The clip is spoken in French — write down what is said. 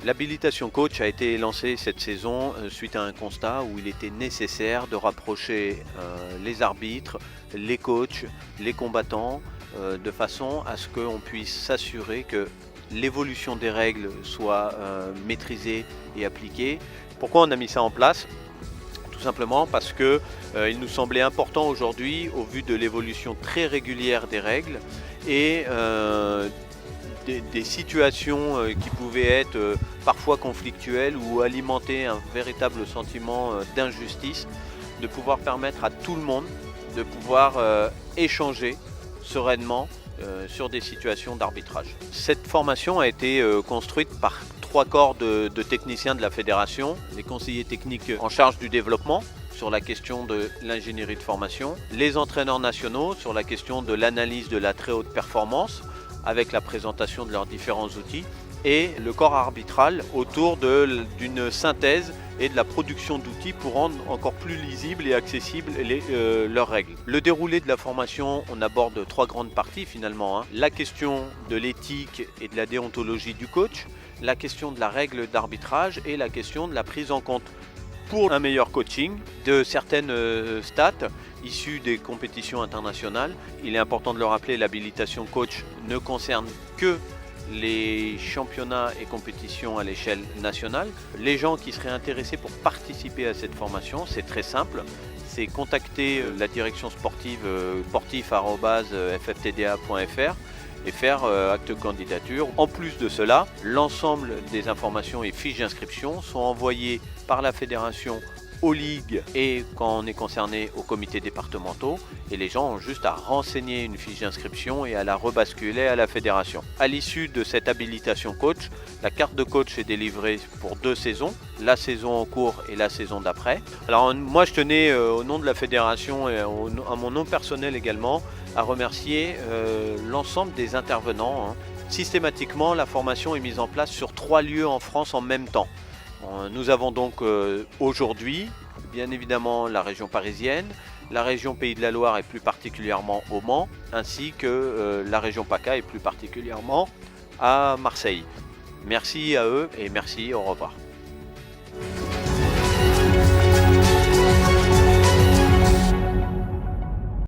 L'habilitation coach a été lancée cette saison suite à un constat où il était nécessaire de rapprocher les arbitres, les coachs, les combattants, de façon à ce qu'on puisse s'assurer que l'évolution des règles soit maîtrisée et appliquée. Pourquoi on a mis ça en place ? Tout simplement parce que il nous semblait important aujourd'hui, au vu de l'évolution très régulière des règles et des situations qui pouvaient être parfois conflictuelles ou alimenter un véritable sentiment d'injustice, de pouvoir permettre à tout le monde de pouvoir échanger sereinement sur des situations d'arbitrage. Cette formation a été construite par 3 corps de techniciens de la fédération, les conseillers techniques en charge du développement sur la question de l'ingénierie de formation, les entraîneurs nationaux sur la question de l'analyse de la très haute performance avec la présentation de leurs différents outils, et le corps arbitral autour d'une synthèse et de la production d'outils pour rendre encore plus lisibles et accessibles leurs règles. Le déroulé de la formation, on aborde 3 grandes parties finalement. La question de l'éthique et de la déontologie du coach, la question de la règle d'arbitrage et la question de la prise en compte pour un meilleur coaching de certaines stats issues des compétitions internationales. Il est important de le rappeler, l'habilitation coach ne concerne que les championnats et compétitions à l'échelle nationale. Les gens qui seraient intéressés pour participer à cette formation, c'est très simple. C'est contacter la direction sportive sportif@fftda.fr et faire acte de candidature. En plus de cela, l'ensemble des informations et fiches d'inscription sont envoyées par la fédération aux ligues et, quand on est concerné, aux comités départementaux, et les gens ont juste à renseigner une fiche d'inscription et à la rebasculer à la fédération. À l'issue de cette habilitation coach, la carte de coach est délivrée pour 2 saisons, la saison en cours et la saison d'après. Alors moi je tenais au nom de la fédération et à mon nom personnel également à remercier l'ensemble des intervenants. Systématiquement, la formation est mise en place sur 3 lieux en France en même temps. Nous avons donc aujourd'hui, bien évidemment, la région parisienne, la région Pays de la Loire et plus particulièrement au Mans, ainsi que la région PACA et plus particulièrement à Marseille. Merci à eux et merci, au revoir.